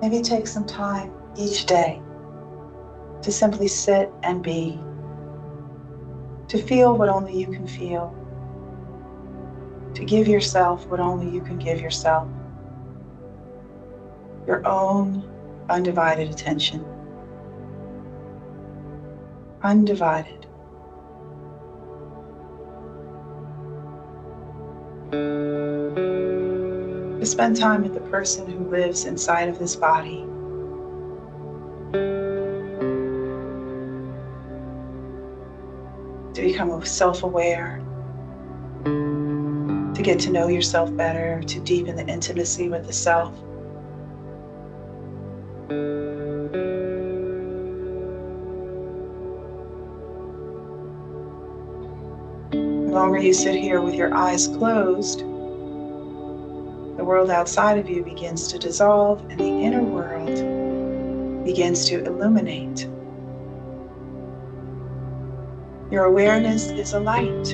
Maybe take some time each day to simply sit and be, to feel what only you can feel, to give yourself what only you can give yourself, your own undivided attention. Undivided. To spend time with the person who lives inside of this body. To become self-aware, to get to know yourself better, to deepen the intimacy with the self. The longer you sit here with your eyes closed, the world outside of you begins to dissolve and the inner world begins to illuminate. Your awareness is a light.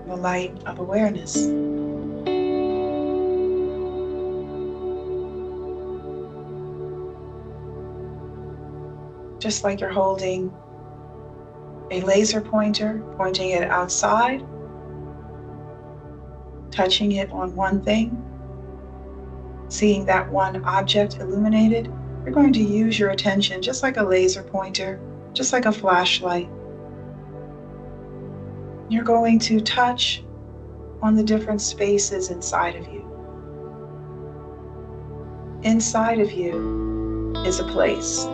The light of awareness. Just like you're holding a laser pointer, pointing it outside, touching it on one thing, seeing that one object illuminated, you're going to use your attention just like a laser pointer, just like a flashlight. You're going to touch on the different spaces inside of you. Inside of you is a place.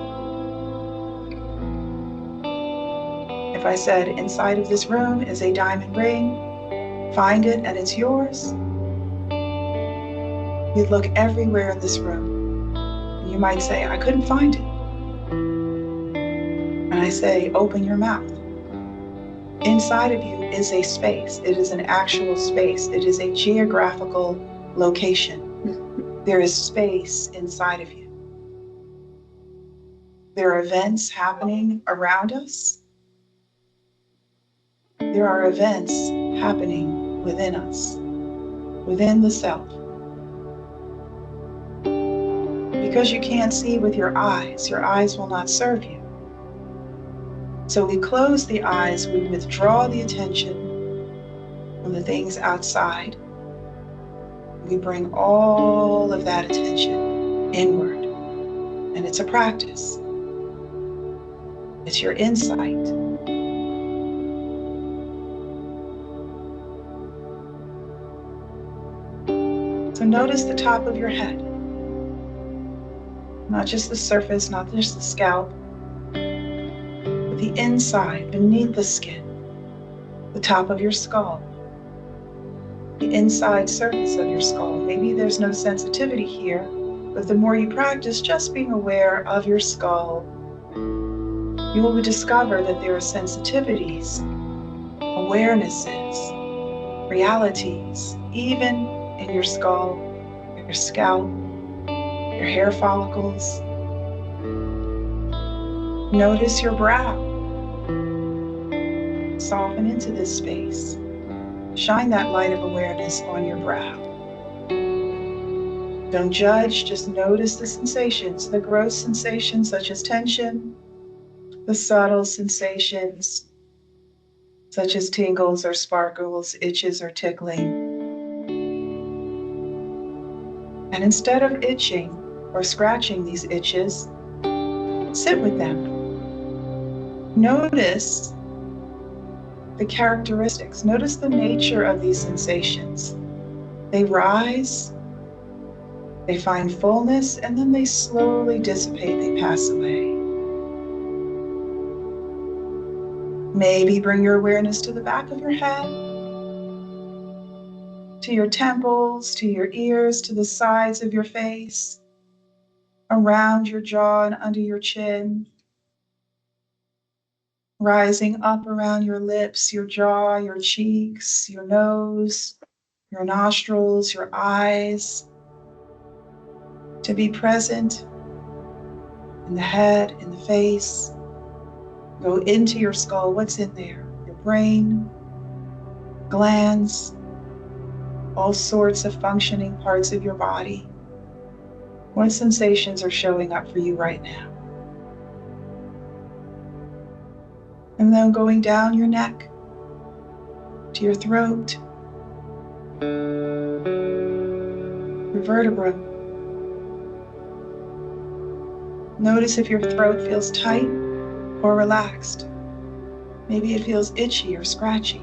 If I said inside of this room is a diamond ring, find it and it's yours, you'd look everywhere in this room. And you might say, I couldn't find it. And I say, open your mouth. Inside of you is a space. It is an actual space. It is a geographical location. There is space inside of you. There are events happening around us. There are events happening within us, within the self. Because you can't see with your eyes will not serve you. So we close the eyes, we withdraw the attention from the things outside. We bring all of that attention inward. And it's a practice. It's your insight. So notice the top of your head. Not just the surface, not just the scalp, but the inside, beneath the skin, the top of your skull, the inside surface of your skull. Maybe there's no sensitivity here, but the more you practice just being aware of your skull, you will discover that there are sensitivities, awarenesses, realities, even in your skull, your scalp, your hair follicles. Notice your brow. Soften into this space. Shine that light of awareness on your brow. Don't judge, just notice the sensations, the gross sensations such as tension, the subtle sensations such as tingles or sparkles, itches or tickling. And instead of itching or scratching these itches, sit with them. Notice the characteristics. Notice the nature of these sensations. They rise, they find fullness, and then they slowly dissipate, they pass away. Maybe bring your awareness to the back of your head, to your temples, to your ears, to the sides of your face, around your jaw and under your chin, rising up around your lips, your jaw, your cheeks, your nose, your nostrils, your eyes, to be present in the head, in the face. Go into your skull. What's in there? Your brain, glands, all sorts of functioning parts of your body. What sensations are showing up for you right now? And then going down your neck to your throat, your vertebra. Notice if your throat feels tight or relaxed. Maybe it feels itchy or scratchy.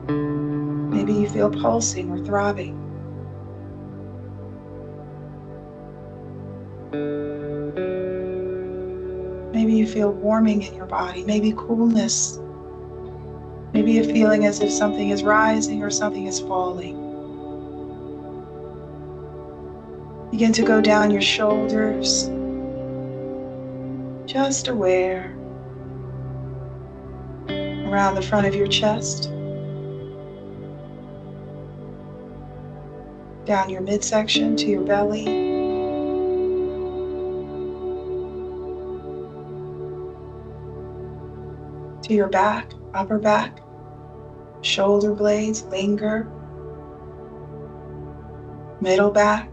Maybe you feel pulsing or throbbing. Maybe you feel warming in your body, maybe coolness. Maybe a feeling as if something is rising or something is falling. Begin to go down your shoulders, just aware, around the front of your chest, down your midsection to your belly, to your back, upper back, shoulder blades linger, middle back,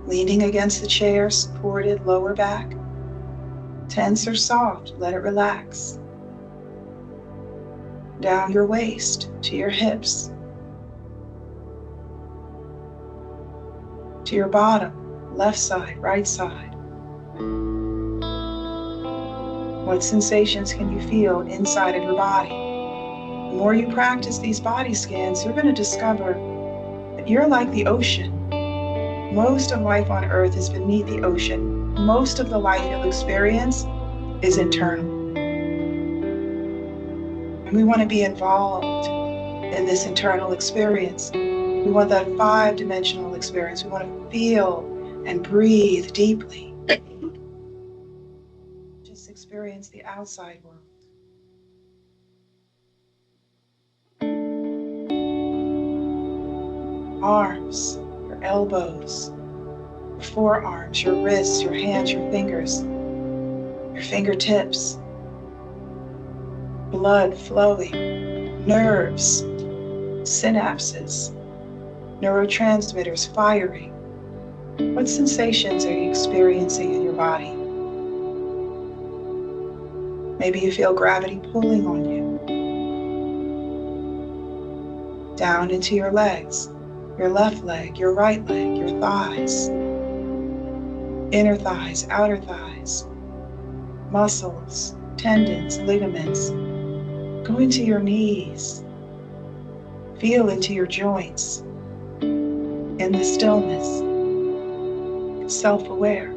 leaning against the chair, supported lower back, tense or soft, let it relax. Down your waist to your hips, to your bottom, left side, right side. What sensations can you feel inside of your body? The more you practice these body scans, you're going to discover that you're like the ocean. Most of life on Earth is beneath the ocean. Most of the life you'll experience is internal. And we want to be involved in this internal experience. We want that 5-dimensional experience. We want to feel and breathe deeply. Just experience the outside world. Arms, your elbows, your forearms, your wrists, your hands, your fingers, your fingertips, blood flowing, nerves, synapses, neurotransmitters firing. What sensations are you experiencing in your body? Maybe you feel gravity pulling on you. Down into your legs, your left leg, your right leg, your thighs, inner thighs, outer thighs, muscles, tendons, ligaments. Go into your knees. Feel into your joints. In the stillness, self-aware.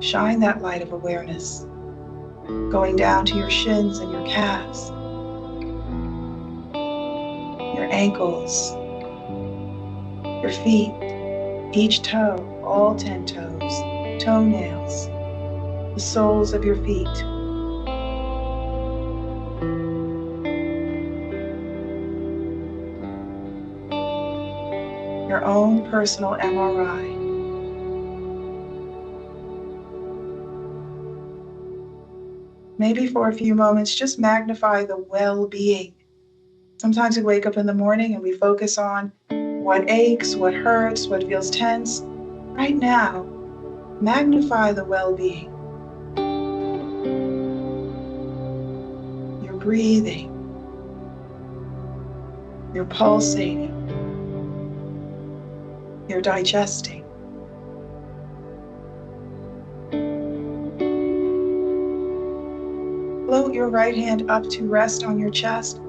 Shine that light of awareness, going down to your shins and your calves, your ankles, your feet, each toe, all 10 toes, toenails, the soles of your feet. Your own personal MRI. Maybe for a few moments, just magnify the well-being. Sometimes we wake up in the morning and we focus on what aches, what hurts, what feels tense. Right now, magnify the well-being. You're breathing. You're pulsating. You're digesting. Float your right hand up to rest on your chest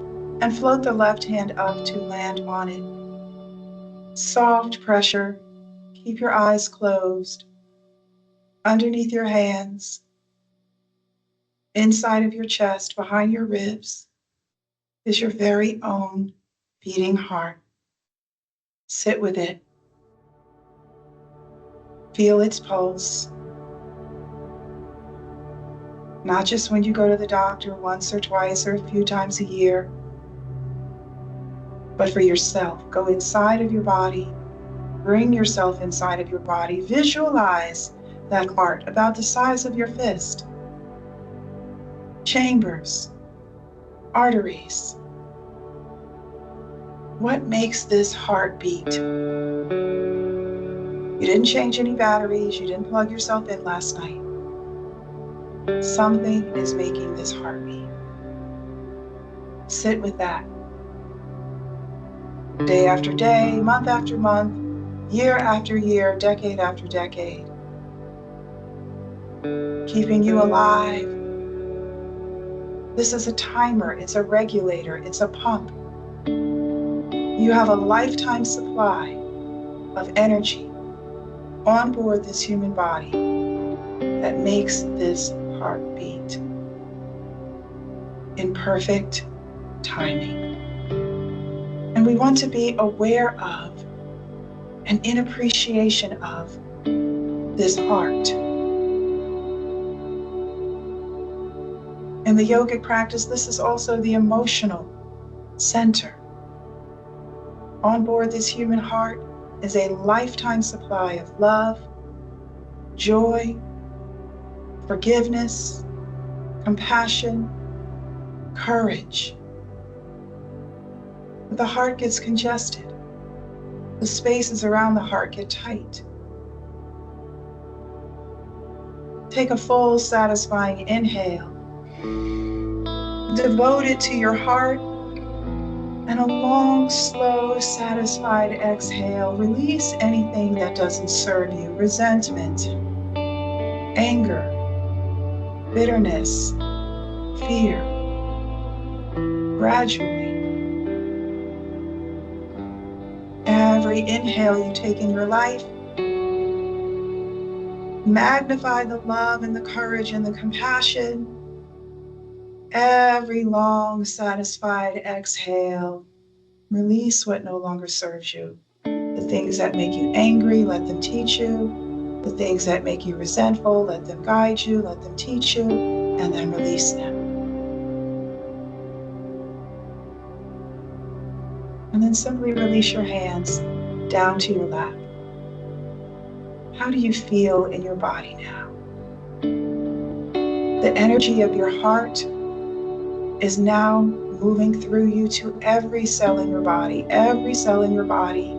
and float the left hand up to land on it. Soft pressure. Keep your eyes closed. Underneath your hands, inside of your chest, behind your ribs, is your very own beating heart. Sit with it. Feel its pulse. Not just when you go to the doctor once or twice or a few times a year, but for yourself. Go inside of your body. Bring yourself inside of your body. Visualize that heart about the size of your fist. Chambers, arteries, What makes this heart beat? You didn't change any batteries. You didn't plug yourself in last night. Something is making this heart beat. Sit with that. Day after day, month after month, year after year, decade after decade. Keeping you alive. This is a timer, it's a regulator, it's a pump. You have a lifetime supply of energy on board this human body that makes this heart beat in perfect timing. And we want to be aware of and in appreciation of this heart. In the yogic practice, this is also the emotional center. On board this human heart is a lifetime supply of love, joy, forgiveness, compassion, courage. But the heart gets congested. The spaces around the heart get tight. Take a full, satisfying inhale. Devote it to your heart. And a long, slow, satisfied exhale. Release anything that doesn't serve you. Resentment, anger, bitterness, fear. Gradually, every inhale you take in your life, magnify the love and the courage and the compassion. Every long, satisfied exhale, release what no longer serves you. The things that make you angry, let them teach you. The things that make you resentful, let them guide you, let them teach you, and then release them. And then simply release your hands down to your lap. How do you feel in your body now? The energy of your heart is now moving through you to every cell in your body, every cell in your body.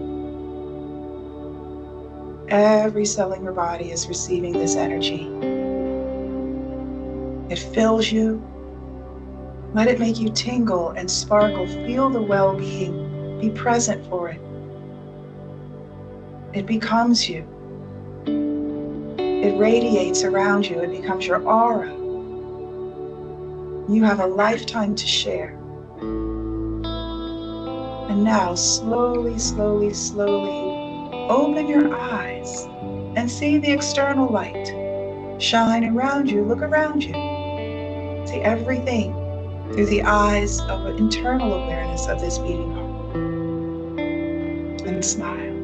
Every cell in your body is receiving this energy. It fills you. Let it make you tingle and sparkle. Feel the well-being. Be present for it. It becomes you. It radiates around you. It becomes your aura. You have a lifetime to share. And now, slowly, slowly, slowly, open your eyes and see the external light shine around you. Look around you. See everything through the eyes of an internal awareness of this beating heart. And smile.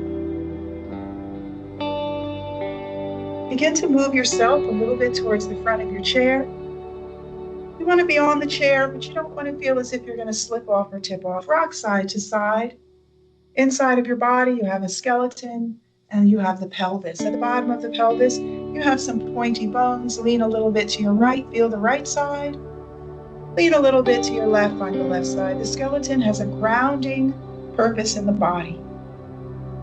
Begin to move yourself a little bit towards the front of your chair. You want to be on the chair, but you don't want to feel as if you're going to slip off or tip off. Rock side to side. Inside of your body, you have a skeleton and you have the pelvis. At the bottom of the pelvis, you have some pointy bones. Lean a little bit to your right, feel the right side. Lean a little bit to your left, find the left side. The skeleton has a grounding purpose in the body.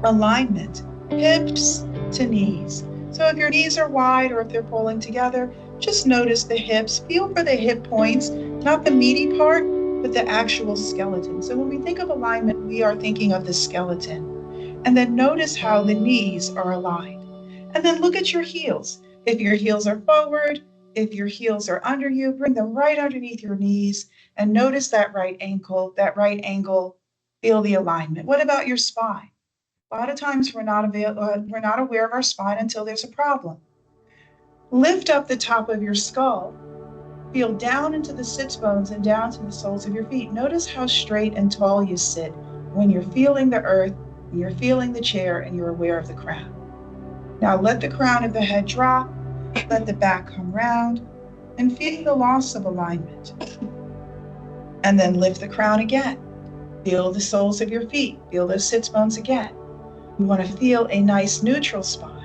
Alignment, hips to knees. So if your knees are wide or if they're pulling together, just notice the hips. Feel for the hip points, not the meaty part, but the actual skeleton. So when we think of alignment, we are thinking of the skeleton. And then notice how the knees are aligned. And then look at your heels. If your heels are forward, if your heels are under you, bring them right underneath your knees and notice that right ankle, feel the alignment. What about your spine? A lot of times we're not aware of our spine until there's a problem. Lift up the top of your skull. Feel down into the sits bones and down to the soles of your feet. Notice how straight and tall you sit when you're feeling the earth, when you're feeling the chair, and you're aware of the crown. Now let the crown of the head drop, let the back come round, and feel the loss of alignment. And then lift the crown again. Feel the soles of your feet, feel those sits bones again. You want to feel a nice neutral spine.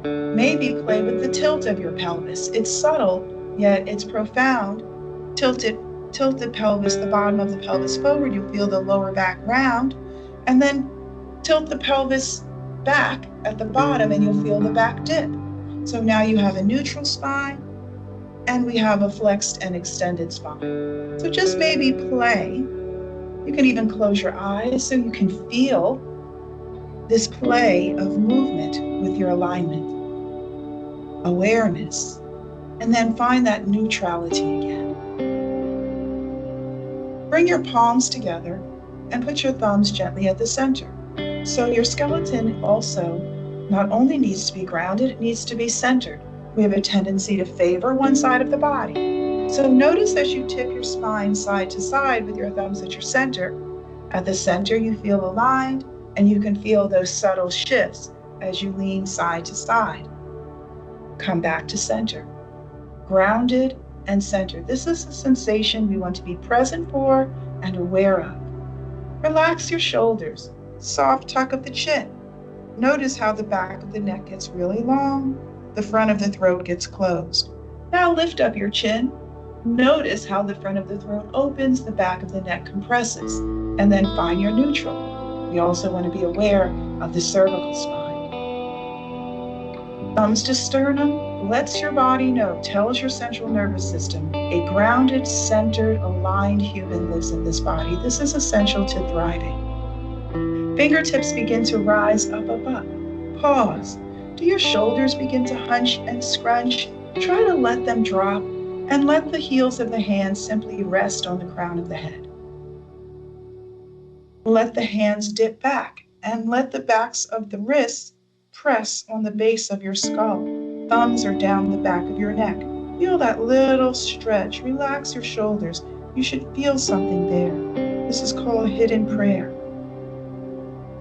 Maybe play with the tilt of your pelvis. It's subtle, yet it's profound. Tilt the pelvis, the bottom of the pelvis forward. You feel the lower back round. And then tilt the pelvis back at the bottom and you'll feel the back dip. So now you have a neutral spine and we have a flexed and extended spine. So just maybe play. You can even close your eyes so you can feel this play of movement with your alignment, awareness, and then find that neutrality again. Bring your palms together and put your thumbs gently at the center. So your skeleton also not only needs to be grounded, it needs to be centered. We have a tendency to favor one side of the body. So notice as you tip your spine side to side with your thumbs at your center. At the center, you feel aligned, and you can feel those subtle shifts as you lean side to side. Come back to center. Grounded and centered. This is a sensation we want to be present for and aware of. Relax your shoulders. Soft tuck of the chin. Notice how the back of the neck gets really long. The front of the throat gets closed. Now lift up your chin. Notice how the front of the throat opens, the back of the neck compresses, and then find your neutral. We also want to be aware of the cervical spine. Thumbs to sternum lets your body know, tells your central nervous system, a grounded, centered, aligned human lives in this body. This is essential to thriving. Fingertips begin to rise up. Pause. Do your shoulders begin to hunch and scrunch? Try to let them drop and let the heels of the hands simply rest on the crown of the head. Let the hands dip back and let the backs of the wrists press on the base of your skull. Thumbs are down the back of your neck. Feel that little stretch. Relax your shoulders. You should feel something there. This is called hidden prayer.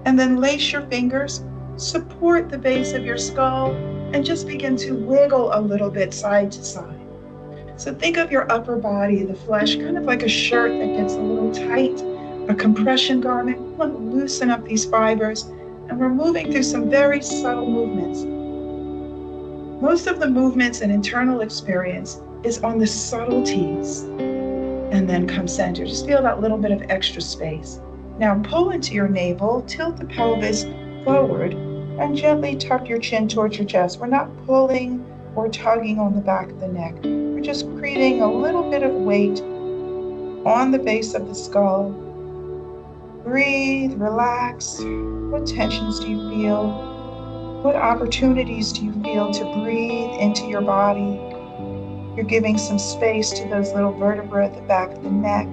And then lace your fingers, support the base of your skull, and just begin to wiggle a little bit side to side. So think of your upper body, the flesh, kind of like a shirt that gets a little tight, a compression garment. We want to loosen up these fibers, and we're moving through some very subtle movements. Most of the movements and internal experience is on the subtleties, and then come center. Just feel that little bit of extra space. Now pull into your navel, tilt the pelvis forward, and gently tuck your chin towards your chest. We're not pulling or tugging on the back of the neck. We're just creating a little bit of weight on the base of the skull. Breathe, relax. What tensions do you feel? What opportunities do you feel to breathe into your body? You're giving some space to those little vertebrae at the back of the neck.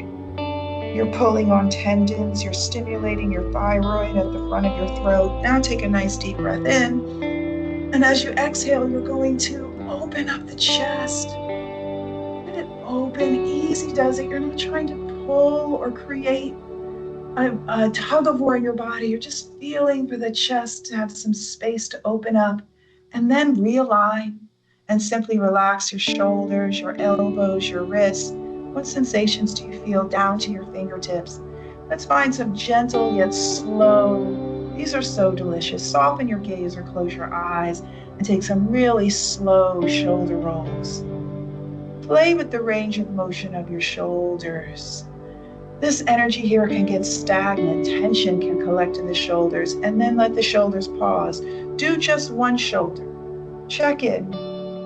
You're pulling on tendons, you're stimulating your thyroid at the front of your throat. Now take a nice deep breath in. And as you exhale, you're going to open up the chest. Let it open, easy does it. You're not trying to pull or create a tug of war in your body. You're just feeling for the chest to have some space to open up. And then realign and simply relax your shoulders, your elbows, your wrists. What sensations do you feel down to your fingertips? Let's find some gentle yet slow. These are so delicious. Soften your gaze or close your eyes and take some really slow shoulder rolls. Play with the range of motion of your shoulders. This energy here can get stagnant. Tension can collect in the shoulders, and then let the shoulders pause. Do just one shoulder. Check in.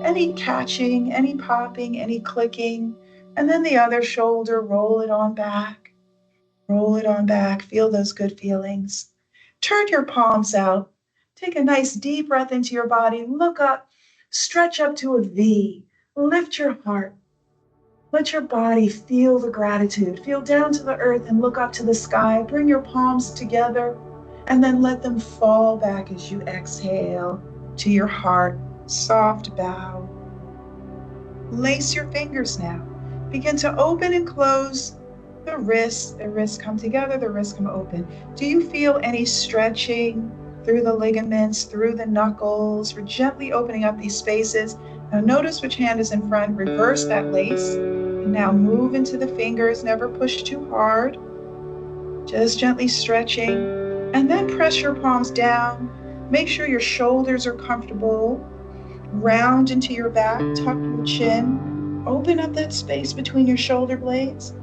Any catching, any popping, any clicking. And then the other shoulder, roll it on back. Roll it on back. Feel those good feelings. Turn your palms out. Take a nice deep breath into your body. Look up. Stretch up to a V. Lift your heart. Let your body feel the gratitude. Feel down to the earth and look up to the sky. Bring your palms together and then let them fall back as you exhale to your heart. Soft bow. Lace your fingers now. Begin to open and close the wrists. The wrists come together, the wrists come open. Do you feel any stretching through the ligaments, through the knuckles? We're gently opening up these spaces. Now notice which hand is in front. Reverse that lace. And now move into the fingers. Never push too hard. Just gently stretching. And then press your palms down. Make sure your shoulders are comfortable. Round into your back. Tuck your chin. Open up that space between your shoulder blades.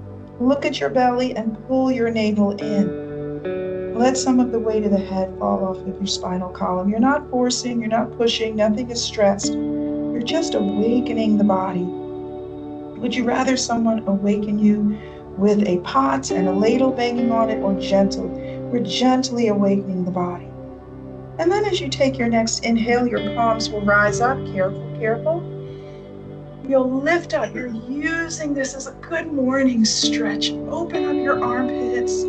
Look at your belly and pull your navel in. Let some of the weight of the head fall off of your spinal column. You're not forcing, you're not pushing, nothing is stressed. You're just awakening the body. Would you rather someone awaken you with a pot and a ladle banging on it, or gentle? We're gently awakening the body. And then as you take your next inhale, your palms will rise up. Careful, careful. You'll lift up. You're using this as a good morning stretch. Open up your armpits.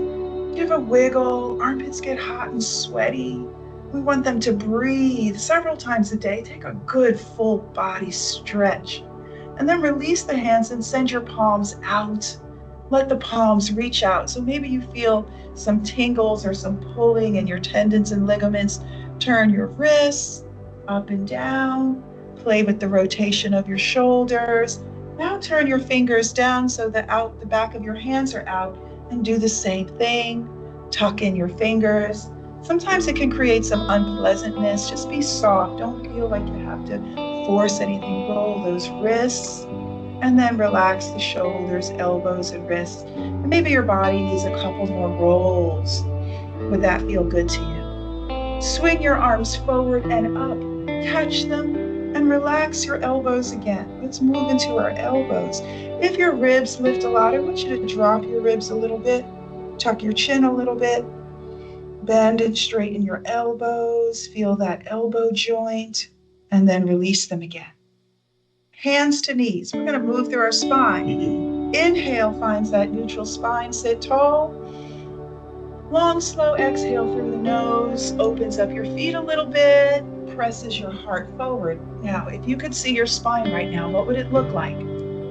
Give a wiggle. Armpits get hot and sweaty. We want them to breathe several times a day. Take a good full body stretch. And then release the hands and send your palms out. Let the palms reach out. So maybe you feel some tingles or some pulling in your tendons and ligaments. Turn your wrists up and down. Play with the rotation of your shoulders. Now turn your fingers down so that the back of your hands are out, and do the same thing. Tuck in your fingers. Sometimes it can create some unpleasantness. Just be soft. Don't feel like you have to force anything. Roll those wrists, and then relax the shoulders, elbows, and wrists. And maybe your body needs a couple more rolls. Would that feel good to you? Swing your arms forward and up. Catch them and relax your elbows again. Let's move into our elbows. If your ribs lift a lot, I want you to drop your ribs a little bit. Tuck your chin a little bit. Bend and straighten your elbows. Feel that elbow joint, and then release them again. Hands to knees. We're going to move through our spine. Inhale finds that neutral spine. Sit tall. Long, slow exhale through the nose. Opens up your feet a little bit. Presses your heart forward. Now, if you could see your spine right now, what would it look like?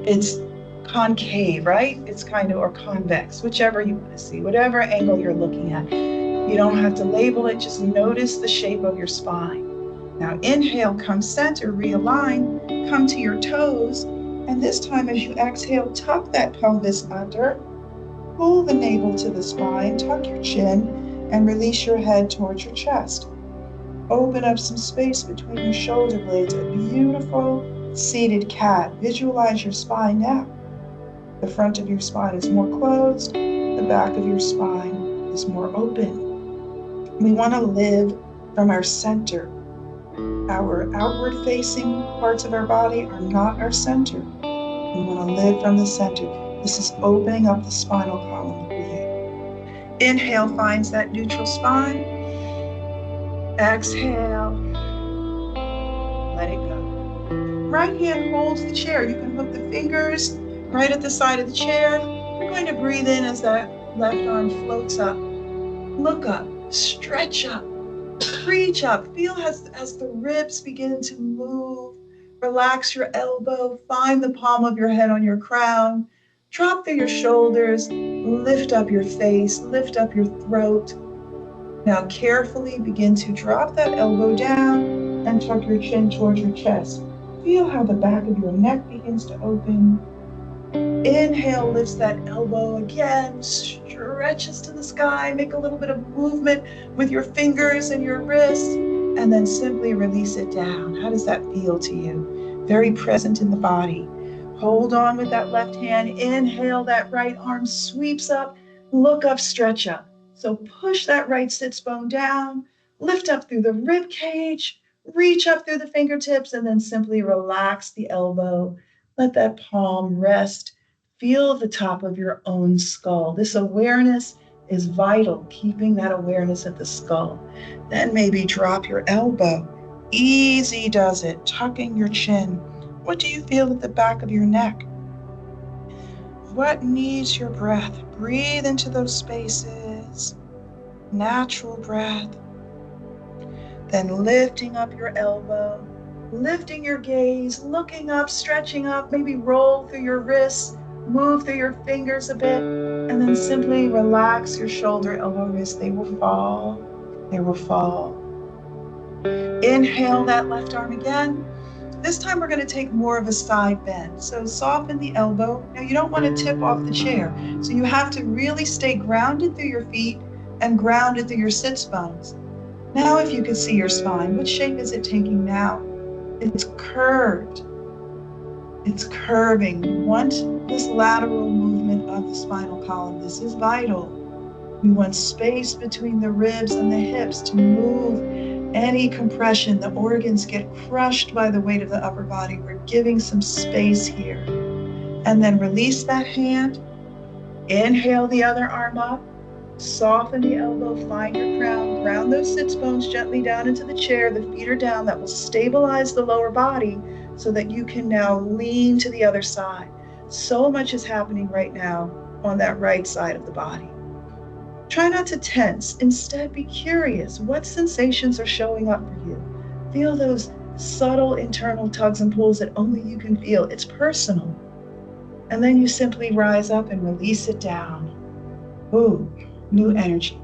It's concave, right? It's kind of, or convex, whichever you want to see, whatever angle you're looking at. You don't have to label it. Just notice the shape of your spine. Now inhale, come center, realign, come to your toes, and this time as you exhale, tuck that pelvis under, pull the navel to the spine, tuck your chin, and release your head towards your chest. Open up some space between your shoulder blades, a beautiful seated cat. Visualize your spine now. The front of your spine is more closed, the back of your spine is more open. We want to live from our center. Our outward-facing parts of our body are not our center. We want to live from the center. This is opening up the spinal column for you. Inhale finds that neutral spine. Exhale. Let it go. Right hand holds the chair. You can hook the fingers right at the side of the chair. You're going to breathe in as that left arm floats up. Look up. Stretch up. Reach up. Feel as the ribs begin to move. Relax your elbow. Find the palm of your head on your crown. Drop through your shoulders. Lift up your face. Lift up your throat. Now carefully begin to drop that elbow down and tuck your chin towards your chest. Feel how the back of your neck begins to open. Inhale, lifts that elbow again, stretches to the sky, make a little bit of movement with your fingers and your wrists, and then simply release it down. How does that feel to you? Very present in the body. Hold on with that left hand. Inhale, that right arm sweeps up, look up, stretch up. So push that right sits bone down, lift up through the rib cage, reach up through the fingertips, and then simply relax the elbow. Let that palm rest. Feel the top of your own skull. This awareness is vital, keeping that awareness at the skull. Then maybe drop your elbow. Easy does it, tucking your chin. What do you feel at the back of your neck? What needs your breath? Breathe into those spaces. Natural breath. Then lifting up your elbow, lifting your gaze, looking up, stretching up, maybe roll through your wrists, move through your fingers a bit, and then simply relax your shoulder, elbow, wrist. They will fall. They will fall. Inhale that left arm again. This time we're going to take more of a side bend. So soften the elbow. Now you don't want to tip off the chair. So you have to really stay grounded through your feet and grounded through your sits bones. Now if you can see your spine, what shape is it taking now? It's curved. It's curving. We want this lateral movement of the spinal column. This is vital. We want space between the ribs and the hips to move any compression. The organs get crushed by the weight of the upper body. We're giving some space here. And then release that hand. Inhale the other arm up. Soften the elbow, find your crown, ground those sits bones gently down into the chair. The feet are down. That will stabilize the lower body so that you can now lean to the other side. So much is happening right now on that right side of the body. Try not to tense. Instead, be curious. What sensations are showing up for you? Feel those subtle internal tugs and pulls that only you can feel. It's personal. And then you simply rise up and release it down. Ooh, new energy.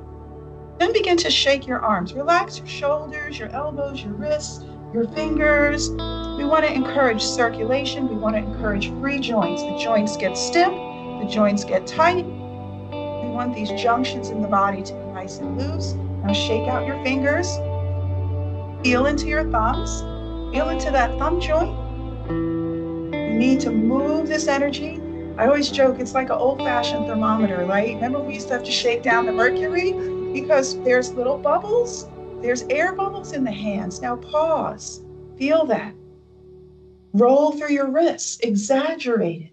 Then begin to shake your arms. Relax your shoulders, your elbows, your wrists, your fingers. We want to encourage circulation. We want to encourage free joints. The joints get stiff, the joints get tight. We want these junctions in the body to be nice and loose. Now shake out your fingers. Feel into your thumbs. Feel into that thumb joint. You need to move this energy. I always joke, it's like an old-fashioned thermometer, right? Remember we used to have to shake down the mercury because there's little bubbles. There's air bubbles in the hands. Now pause. Feel that. Roll through your wrists. Exaggerate it.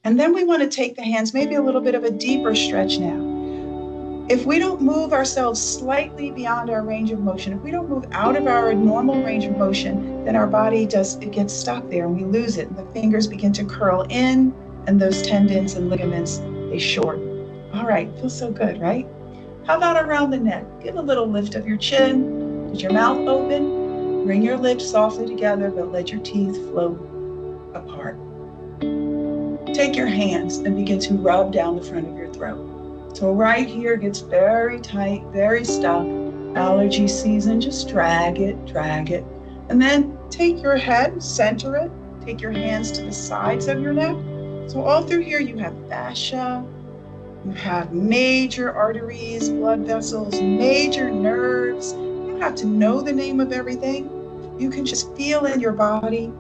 And then we want to take the hands, maybe a little bit of a deeper stretch now. If we don't move ourselves slightly beyond our range of motion, if we don't move out of our normal range of motion, then our body gets stuck there and we lose it. And the fingers begin to curl in and those tendons and ligaments, they shorten. All right, feels so good, right? How about around the neck? Give a little lift of your chin. Is your mouth open? Bring your lips softly together, but let your teeth float apart. Take your hands and begin to rub down the front of your throat. So right here gets very tight, very stuck. Allergy season, just drag it. And then take your head, center it. Take your hands to the sides of your neck. So all through here you have fascia, you have major arteries, blood vessels, major nerves. You don't have to know the name of everything. You can just feel in your body.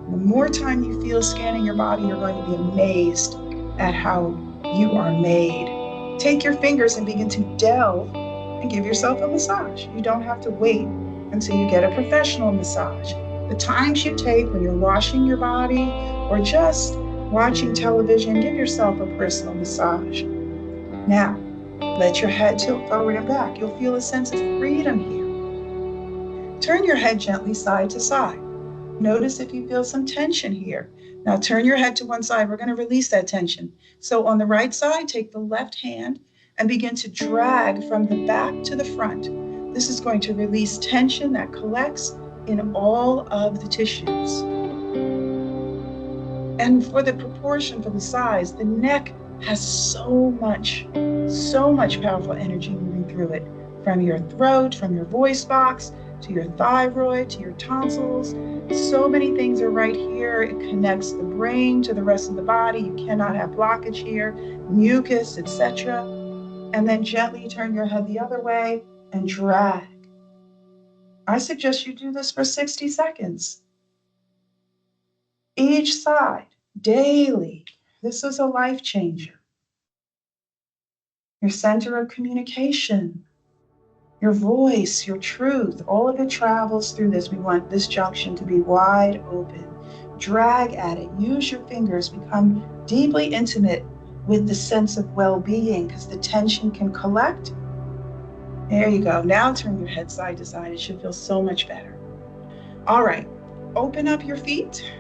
The more time you feel scanning your body, you're going to be amazed at how you are made. Take your fingers and begin to delve and give yourself a massage. You don't have to wait until you get a professional massage. The times you take when you're washing your body or just watching television, give yourself a personal massage. Now, let your head tilt forward and back. You'll feel a sense of freedom here. Turn your head gently side to side. Notice if you feel some tension here. Now turn your head to one side. We're going to release that tension. So on the right side, take the left hand and begin to drag from the back to the front. This is going to release tension that collects in all of the tissues. And for the proportion, for the size, the neck has so much powerful energy moving through it. From your throat, from your voice box, to your thyroid, to your tonsils. So many things are right here. It connects the brain to the rest of the body. You cannot have blockage here, mucus, etc. And then gently turn your head the other way and drag. I suggest you do this for 60 seconds. Each side, daily. This is a life changer. Your center of communication. Your voice, your truth, all of it travels through this. We want this junction to be wide open. Drag at it. Use your fingers. Become deeply intimate with the sense of well-being because the tension can collect. There you go. Now turn your head side to side. It should feel so much better. All right. Open up your feet.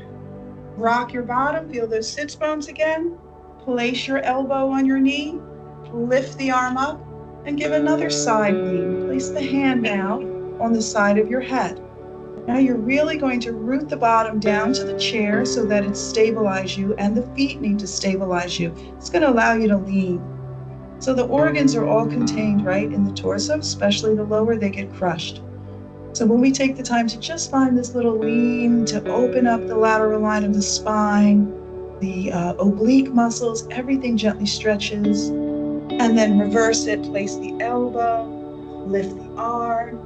Rock your bottom. Feel those sits bones again. Place your elbow on your knee. Lift the arm up. And give another side lean. Place the hand now on the side of your head. Now you're really going to root the bottom down to the chair so that it stabilizes you, and the feet need to stabilize you. It's going to allow you to lean. So the organs are all contained right in the torso, especially the lower, they get crushed. So when we take the time to just find this little lean, to open up the lateral line of the spine, the oblique muscles, everything gently stretches. And then reverse it, place the elbow, lift the arm.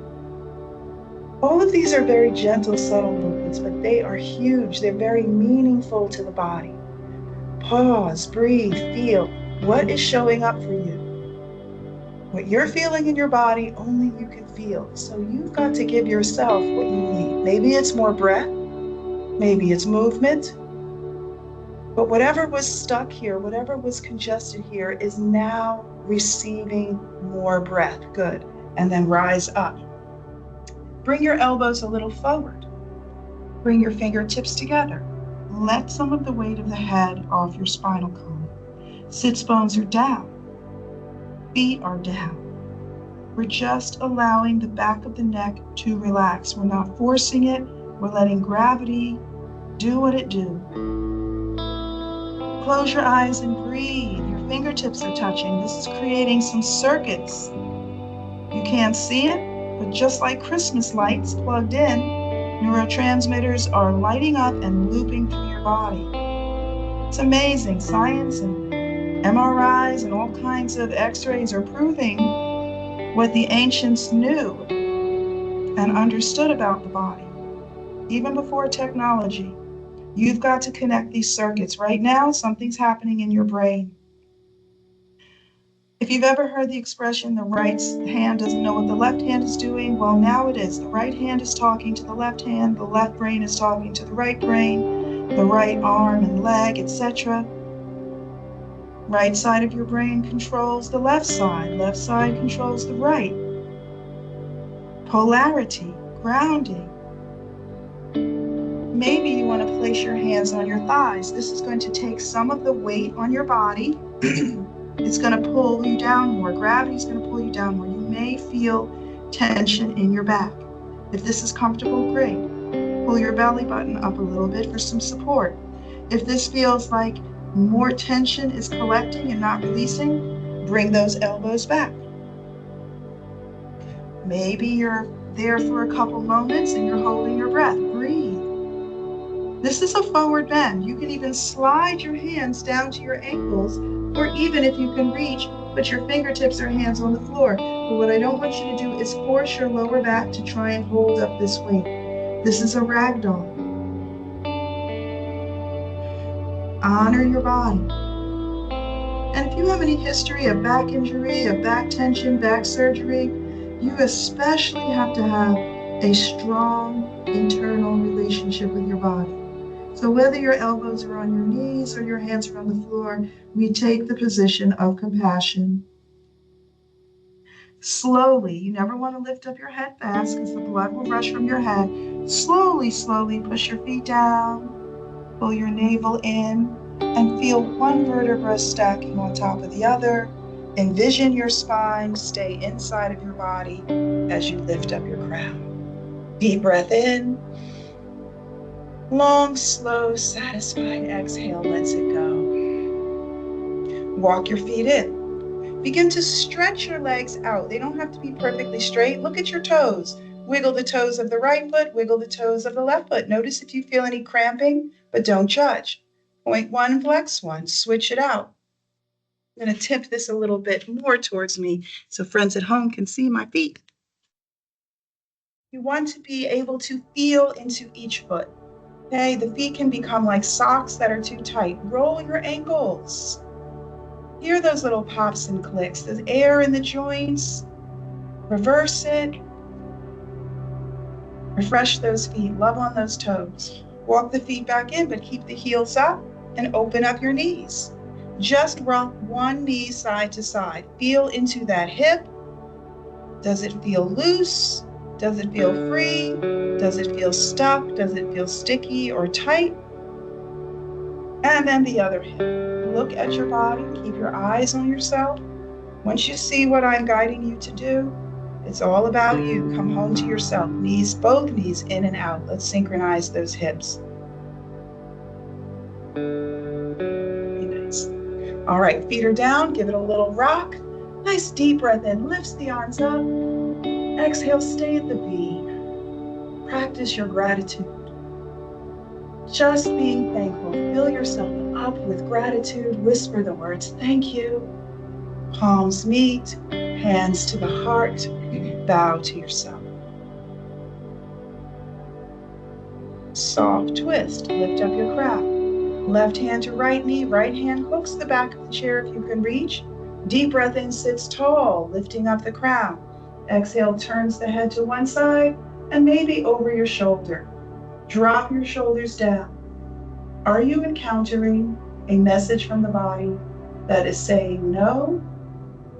All of these are very gentle, subtle movements, but they are huge. They're very meaningful to the body. Pause, breathe, feel. What is showing up for you? What you're feeling in your body, only you can feel. So you've got to give yourself what you need. Maybe it's more breath, maybe it's movement, but whatever was stuck here, whatever was congested here is now receiving more breath. Good. And then rise up. Bring your elbows a little forward. Bring your fingertips together. Let some of the weight of the head off your spinal column. Sits bones are down. Feet are down. We're just allowing the back of the neck to relax. We're not forcing it. We're letting gravity do what it do. Close your eyes and breathe. Your fingertips are touching. This is creating some circuits. You can't see it, but just like Christmas lights plugged in, neurotransmitters are lighting up and looping through your body. It's amazing. Science and MRIs and all kinds of x-rays are proving what the ancients knew and understood about the body. Even before technology, you've got to connect these circuits. Right now, something's happening in your brain. If you've ever heard the expression, the right hand doesn't know what the left hand is doing, well, now it is. The right hand is talking to the left hand, the left brain is talking to the right brain, the right arm and leg, etc. Right side of your brain controls the left side controls the right. Polarity, grounding. Maybe you want to place your hands on your thighs. This is going to take some of the weight on your body. It's going to pull you down more. Gravity is going to pull you down more. You may feel tension in your back. If this is comfortable, great. Pull your belly button up a little bit for some support. If this feels like more tension is collecting and not releasing, bring those elbows back. Maybe you're there for a couple moments and you're holding your breath. Breathe. This is a forward bend. You can even slide your hands down to your ankles, or even if you can reach, put your fingertips or hands on the floor. But what I don't want you to do is force your lower back to try and hold up this weight. This is a ragdoll. Honor your body. And if you have any history of back injury, of back tension, back surgery, you especially have to have a strong internal relationship with your body. So whether your elbows are on your knees or your hands are on the floor, we take the position of compassion. Slowly, you never want to lift up your head fast because the blood will rush from your head. Slowly, slowly push your feet down, pull your navel in, and feel one vertebra stacking on top of the other. Envision your spine stay inside of your body as you lift up your crown. Deep breath in. Long, slow, satisfied exhale lets it go. Walk your feet in. Begin to stretch your legs out. They don't have to be perfectly straight. Look at your toes. Wiggle the toes of the right foot, wiggle the toes of the left foot. Notice if you feel any cramping, but don't judge. Point one, flex one, switch it out. I'm going to tip this a little bit more towards me so friends at home can see my feet. You want to be able to feel into each foot. Okay, the feet can become like socks that are too tight. Roll your ankles. Hear those little pops and clicks. There's air in the joints. Reverse it. Refresh those feet. Love on those toes. Walk the feet back in, but keep the heels up and open up your knees. Just rock one knee side to side. Feel into that hip. Does it feel loose? Does it feel free? Does it feel stuck? Does it feel sticky or tight? And then the other hip. Look at your body. Keep your eyes on yourself. Once you see what I'm guiding you to do, it's all about you. Come home to yourself. Knees, both knees in and out. Let's synchronize those hips. Nice. All right, feet are down. Give it a little rock. Nice deep breath in. Lifts the arms up. Exhale, stay at the V. Practice your gratitude. Just being thankful. Fill yourself up with gratitude. Whisper the words, thank you. Palms meet, hands to the heart. Bow to yourself. Soft twist. Lift up your crown. Left hand to right knee. Right hand hooks the back of the chair if you can reach. Deep breath in, sits tall, lifting up the crown. Exhale, turns the head to one side and maybe over your shoulder. Drop your shoulders down. Are you encountering a message from the body that is saying no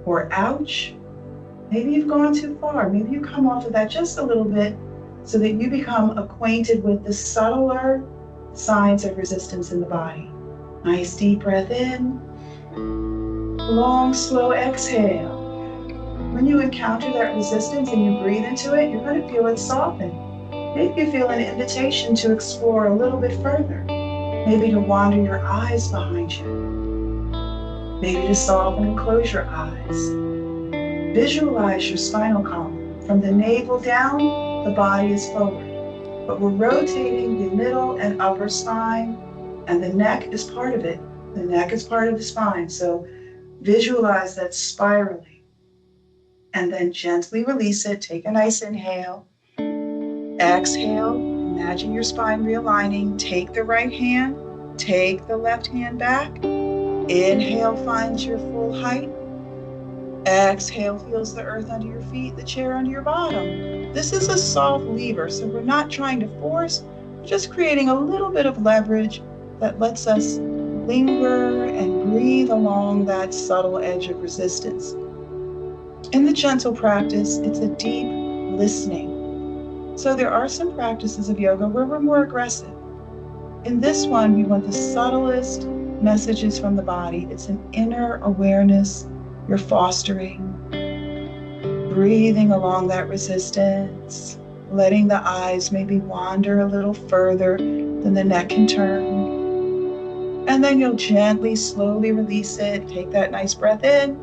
or ouch? Maybe you've gone too far. Maybe you come off of that just a little bit so that you become acquainted with the subtler signs of resistance in the body. Nice deep breath in. Long, slow exhale. When you encounter that resistance and you breathe into it, you're going to feel it soften. Maybe you feel an invitation to explore a little bit further. Maybe to wander your eyes behind you. Maybe to soften and close your eyes. Visualize your spinal column. From the navel down, the body is forward. But we're rotating the middle and upper spine, and the neck is part of it. The neck is part of the spine. So visualize that spiraling. And then gently release it. Take a nice inhale. Exhale. Imagine your spine realigning. Take the right hand. Take the left hand back. Inhale finds your full height. Exhale feels the earth under your feet, the chair under your bottom. This is a soft lever, so we're not trying to force, we're just creating a little bit of leverage that lets us linger and breathe along that subtle edge of resistance. In the gentle practice, it's a deep listening. So there are some practices of yoga where we're more aggressive. In this one, we want the subtlest messages from the body. It's an inner awareness you're fostering, breathing along that resistance, letting the eyes maybe wander a little further than the neck can turn. And then you'll gently, slowly release it. Take that nice breath in.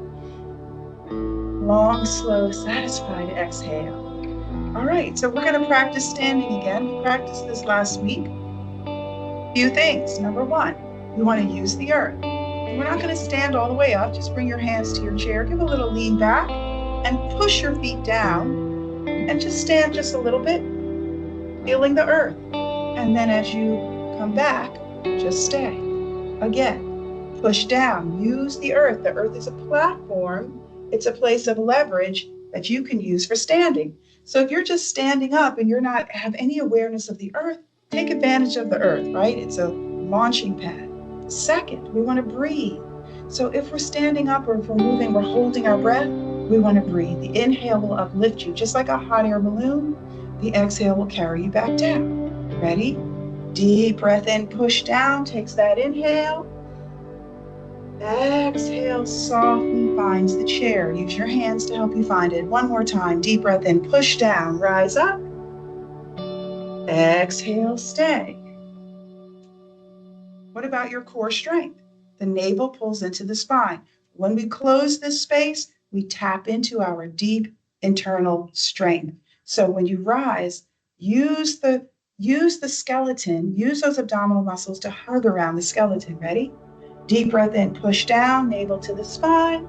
Long, slow, satisfied exhale. All right, so we're going to practice standing again. We practiced this last week. Few things. Number one, we want to use the earth. We're not going to stand all the way up. Just bring your hands to your chair. Give a little lean back and push your feet down and just stand just a little bit, feeling the earth. And then as you come back, just stay. Again, push down. Use the earth. The earth is a platform. It's a place of leverage that you can use for standing. So if you're just standing up and you're not have any awareness of the earth, take advantage of the earth, right? It's a launching pad. Second, we want to breathe. So if we're standing up or if we're moving, we're holding our breath, we want to breathe. The inhale will uplift you, just like a hot air balloon. The exhale will carry you back down. Ready? Deep breath in, push down, takes that inhale. Exhale, softly finds the chair. Use your hands to help you find it. One more time. Deep breath in, push down, rise up. Exhale, stay. What about your core strength? The navel pulls into the spine. When we close this space, we tap into our deep internal strength. So when you rise, use the skeleton, use those abdominal muscles to hug around the skeleton. Ready? Deep breath in, push down, navel to the spine.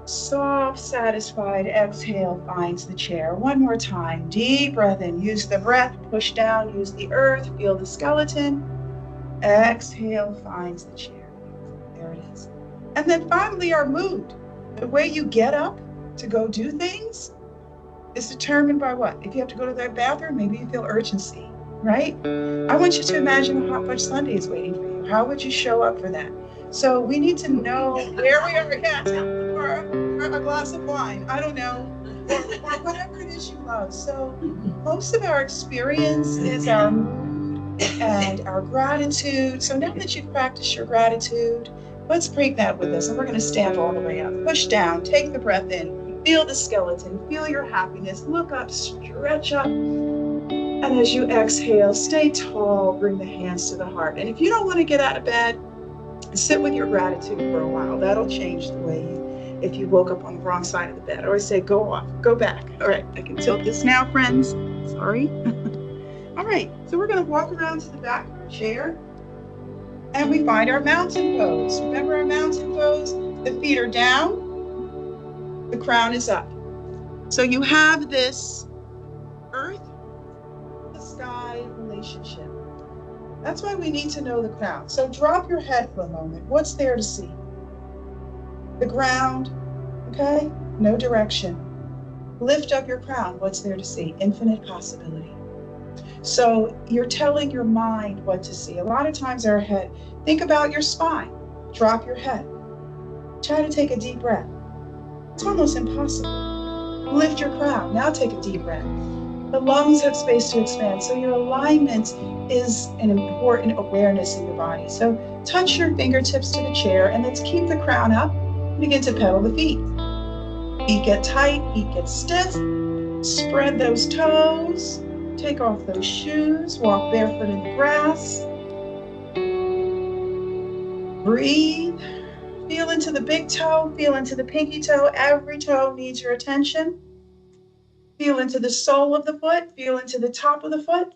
Soft, satisfied exhale finds the chair. One more time. Deep breath in, use the breath, push down, use the earth, feel the skeleton. Exhale finds the chair. There it is. And then finally, our mood. The way you get up to go do things is determined by what? If you have to go to the bathroom, maybe you feel urgency, right? I want you to imagine a hot fudge sundae is waiting for you. How would you show up for that? So we need to know where we are at, or a glass of wine. I don't know. Or whatever it is you love. So most of our experience is our mood and our gratitude. So now that you've practiced your gratitude, let's break that with us. And we're going to stand all the way up. Push down, take the breath in, feel the skeleton, feel your happiness, look up, stretch up. And as you exhale, stay tall, bring the hands to the heart. And if you don't want to get out of bed, sit with your gratitude for a while. That'll change the way if you woke up on the wrong side of the bed. I always say, go off, go back. All right, I can tilt this now, friends. Sorry. All right, so we're going to walk around to the back of our chair and we find our mountain pose. Remember our mountain pose? The feet are down, the crown is up. So you have this earth to sky relationship. That's why we need to know the crown. So drop your head for a moment. What's there to see? the ground, okay? No direction. Lift up your crown. What's there to see? Infinite possibility. So you're telling your mind what to see. A lot of times our head, think about your spine. Drop your head. Try to take a deep breath. It's almost impossible. Lift your crown. Now take a deep breath. The lungs have space to expand. So your alignment is an important awareness in your body. So touch your fingertips to the chair and let's keep the crown up. Begin to pedal the feet. Feet get tight, feet get stiff. Spread those toes. Take off those shoes. Walk barefoot in the grass. Breathe. Feel into the big toe. Feel into the pinky toe. Every toe needs your attention. Feel into the sole of the foot. Feel into the top of the foot.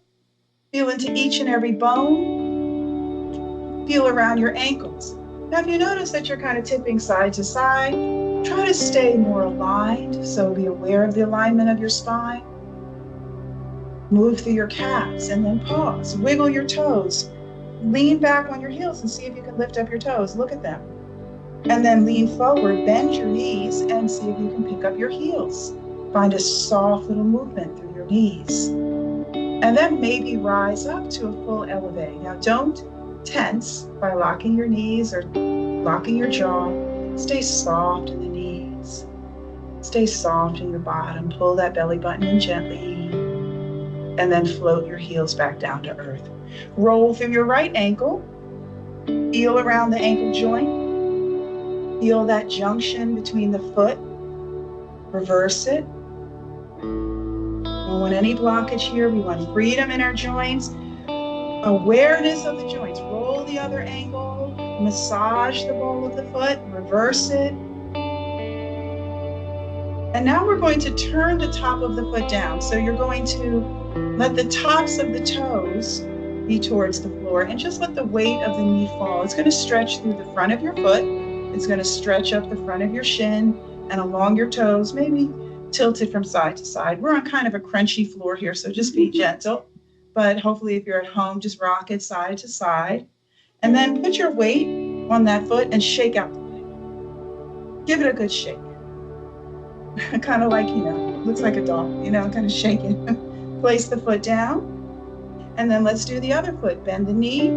Feel into each and every bone. Feel around your ankles. Now, if you notice that you're kind of tipping side to side, try to stay more aligned. So be aware of the alignment of your spine. Move through your calves and then pause. Wiggle your toes. Lean back on your heels and see if you can lift up your toes. Look at them. And then lean forward, bend your knees, and see if you can pick up your heels. Find a soft little movement through your knees. And then maybe rise up to a full elevate. Now don't tense by locking your knees or locking your jaw. Stay soft in the knees. Stay soft in your bottom. Pull that belly button in gently. And then float your heels back down to earth. Roll through your right ankle. Feel around the ankle joint. Feel that junction between the foot. Reverse it. We don't want any blockage here. We want freedom in our joints. Awareness of the joints. Roll the other ankle. Massage the ball of the foot. Reverse it. And now we're going to turn the top of the foot down. So you're going to let the tops of the toes be towards the floor and just let the weight of the knee fall. It's going to stretch through the front of your foot. It's going to stretch up the front of your shin and along your toes, maybe tilted from side to side. We're on kind of a crunchy floor here, so just be gentle. But hopefully if you're at home, just rock it side to side. And then put your weight on that foot and shake out the leg. Give it a good shake. Kind of like, looks like a dog, kind of shake it. Place the foot down. And then let's do the other foot. Bend the knee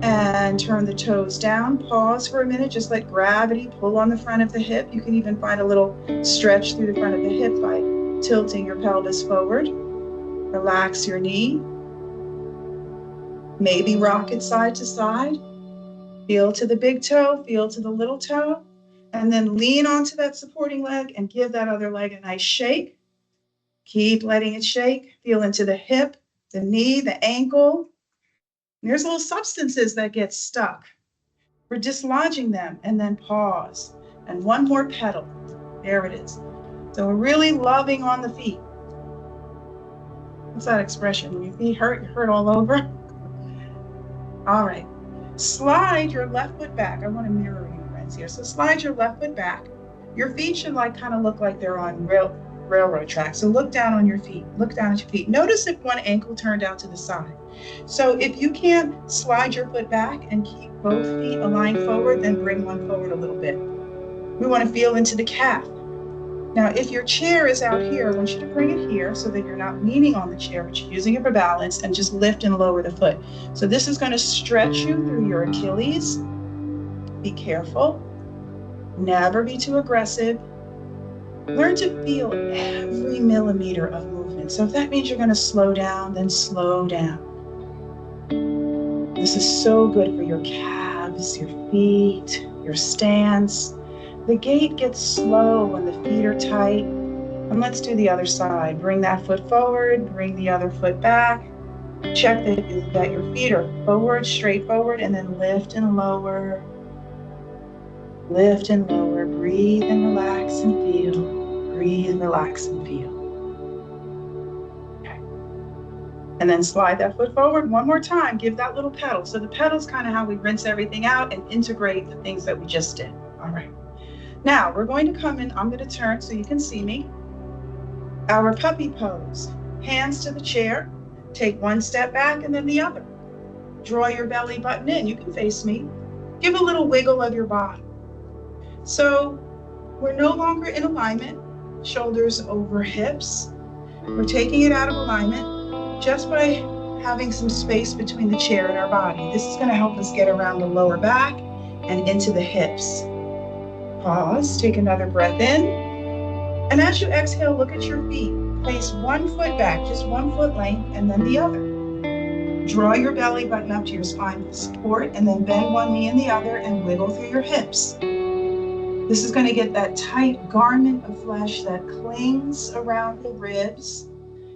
and turn the toes down. Pause for a minute. Just let gravity pull on the front of the hip. You can even find a little stretch through the front of the hip by tilting your pelvis forward. Relax your knee. Maybe rock it side to side. Feel to the big toe, feel to the little toe. And then lean onto that supporting leg and give that other leg a nice shake. Keep letting it shake. Feel into the hip, the knee, the ankle. There's little substances that get stuck. We're dislodging them and then pause. And one more pedal. There it is. So we're really loving on the feet. What's that expression? When your feet hurt, you hurt all over? All right. Slide your left foot back. I want to mirror you, friends, here. So slide your left foot back. Your feet should kind of look like they're on railroad tracks. So look down on your feet. Look down at your feet. Notice if one ankle turned out to the side. So if you can't slide your foot back and keep both feet aligned forward, then bring one forward a little bit. We want to feel into the calf. Now, if your chair is out here, I want you to bring it here so that you're not leaning on the chair, but you're using it for balance, and just lift and lower the foot. So this is going to stretch you through your Achilles. Be careful. Never be too aggressive. Learn to feel every millimeter of movement. So if that means you're going to slow down, then slow down. This is so good for your calves, your feet, your stance. The gait gets slow when the feet are tight. And let's do the other side. Bring that foot forward, bring the other foot back. Check that your feet are forward, straight forward, and then lift and lower. Lift and lower. Breathe and relax and feel. Breathe, relax, and feel. Okay. And then slide that foot forward one more time. Give that little pedal. So the pedal's kind of how we rinse everything out and integrate the things that we just did. All right. Now we're going to come in. I'm going to turn so you can see me. Our puppy pose. Hands to the chair. Take one step back and then the other. Draw your belly button in. You can face me. Give a little wiggle of your body. So we're no longer in alignment, shoulders over hips. We're taking it out of alignment just by having some space between the chair and our body. This is going to help us get around the lower back and into the hips. Pause, take another breath in. And as you exhale, look at your feet. Place one foot back, just 1 foot length, and then the other. Draw your belly button up to your spine for support, and then bend one knee and the other and wiggle through your hips. This is going to get that tight garment of flesh that clings around the ribs,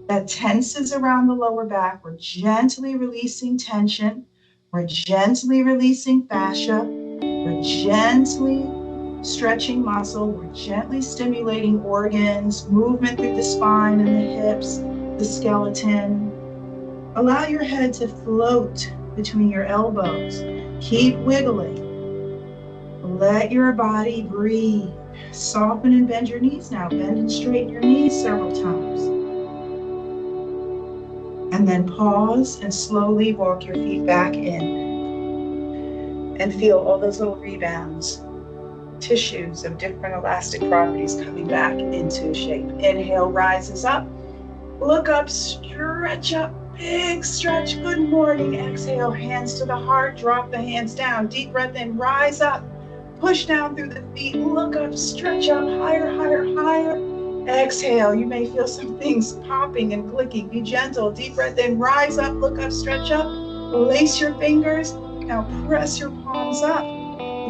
that tenses around the lower back. We're gently releasing tension. We're gently releasing fascia. We're gently stretching muscle. We're gently stimulating organs, movement through the spine and the hips, the skeleton. Allow your head to float between your elbows. Keep wiggling. Let your body breathe. Soften and bend your knees now. Bend and straighten your knees several times. And then pause and slowly walk your feet back in. And feel all those little rebounds, tissues of different elastic properties coming back into shape. Inhale, rises up. Look up, stretch up. Big stretch, good morning. Exhale, hands to the heart, drop the hands down. Deep breath in, rise up. Push down through the feet, look up, stretch up, higher, higher, higher. Exhale, you may feel some things popping and clicking. Be gentle, deep breath in, rise up, look up, stretch up. Lace your fingers, now press your palms up.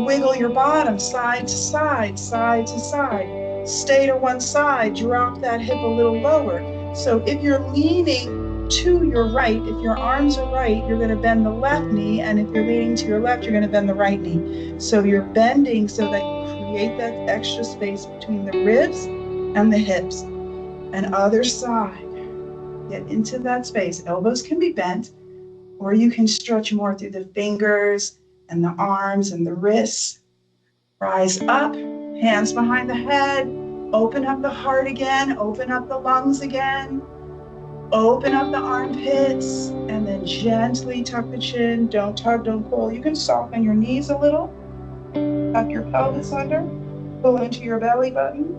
Wiggle your bottom, side to side, side to side. Stay to one side, drop that hip a little lower. So if you're leaning to your right, if your arms are right, you're going to bend the left knee, and if you're leaning to your left, you're going to bend the right knee. So you're bending so that you create that extra space between the ribs and the hips. And other side, get into that space. Elbows can be bent, or you can stretch more through the fingers and the arms and the wrists. Rise up, hands behind the head, open up the heart again, open up the lungs again. Open up the armpits and then gently tuck the chin. Don't tug, don't pull. You can soften your knees a little. Tuck your pelvis under. Pull into your belly button.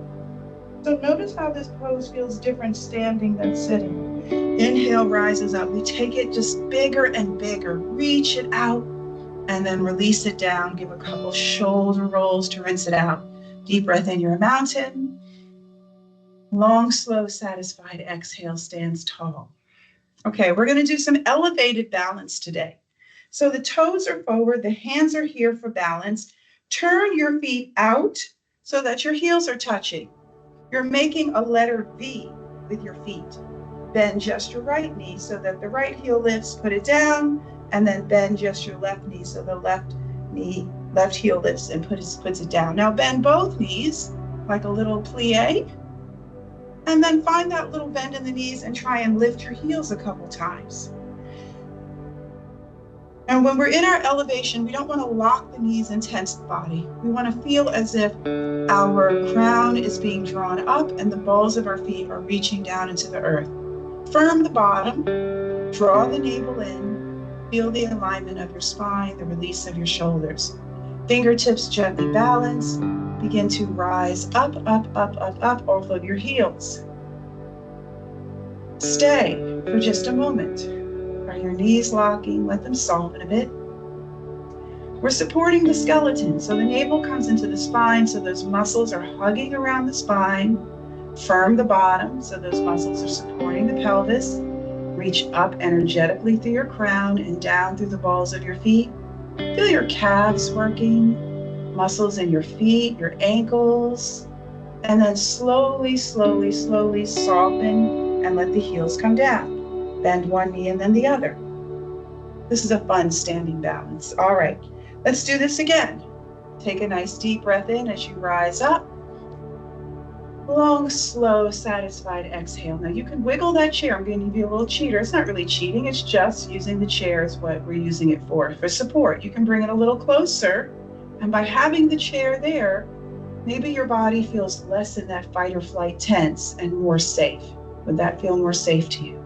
So notice how this pose feels different standing than sitting. Inhale, rises up. We take it just bigger and bigger. Reach it out and then release it down. Give a couple shoulder rolls to rinse it out. Deep breath in, you're a mountain. Long, slow, satisfied exhale, stands tall. Okay, we're going to do some elevated balance today. So the toes are forward, the hands are here for balance. Turn your feet out so that your heels are touching. You're making a letter V with your feet. Bend just your right knee so that the right heel lifts, put it down, and then bend just your left knee so the left heel lifts and puts it down. Now bend both knees like a little plie. And then find that little bend in the knees and try and lift your heels a couple times. And when we're in our elevation, we don't want to lock the knees and tense the body. We want to feel as if our crown is being drawn up and the balls of our feet are reaching down into the earth. Firm the bottom, draw the navel in, feel the alignment of your spine, the release of your shoulders. Fingertips gently balance. Begin to rise up, up, up, up, up off of your heels. Stay for just a moment. Are your knees locking? Let them soften a bit. We're supporting the skeleton, so the navel comes into the spine, so those muscles are hugging around the spine. Firm the bottom, so those muscles are supporting the pelvis. Reach up energetically through your crown and down through the balls of your feet. Feel your calves working. Muscles in your feet, your ankles, and then slowly, slowly, slowly soften and let the heels come down. Bend one knee and then the other. This is a fun standing balance. All right, let's do this again. Take a nice deep breath in as you rise up. Long, slow, satisfied exhale. Now you can wiggle that chair. I'm going to give you a little cheater. It's not really cheating. It's just using the chair is what we're using it for support. You can bring it a little closer. And by having the chair there, maybe your body feels less in that fight or flight tense and more safe. Would that feel more safe to you?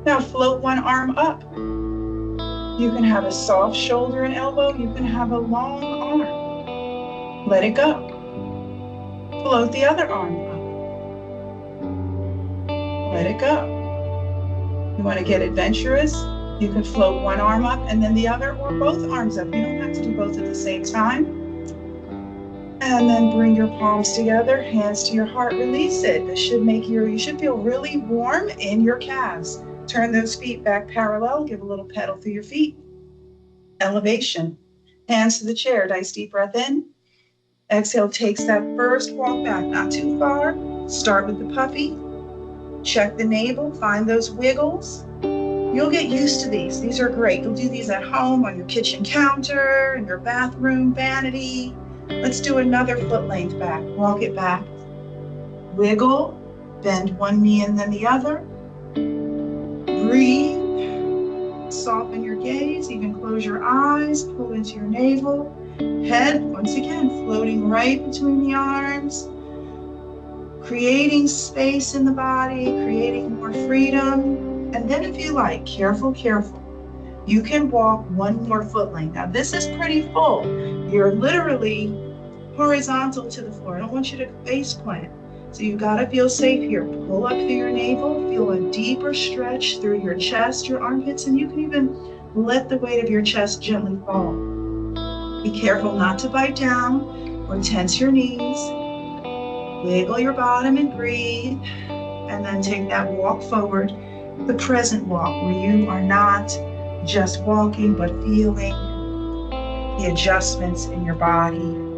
Now float one arm up. You can have a soft shoulder and elbow. You can have a long arm. Let it go. Float the other arm up. Let it go. You want to get adventurous? You can float one arm up and then the other, or both arms up. You don't have to do both at the same time. And then bring your palms together, hands to your heart, release it. This should make you should feel really warm in your calves. Turn those feet back parallel, give a little pedal through your feet. Elevation. Hands to the chair, nice deep breath in. Exhale, takes that first walk back, not too far. Start with the puppy. Check the navel, find those wiggles. You'll get used to these. These are great. You'll do these at home, on your kitchen counter, in your bathroom vanity. Let's do another foot length back. Walk it back. Wiggle, bend one knee and then the other. Breathe. Soften your gaze, even close your eyes, pull into your navel. Head, once again, floating right between the arms. Creating space in the body, creating more freedom. And then if you like, careful, you can walk one more foot length. Now this is pretty full. You're literally horizontal to the floor. I don't want you to face plant. So you've got to feel safe here. Pull up through your navel, feel a deeper stretch through your chest, your armpits, and you can even let the weight of your chest gently fall. Be careful not to bite down or tense your knees. Wiggle your bottom and breathe. And then take that walk forward, the present walk, where you are not just walking, but feeling the adjustments in your body.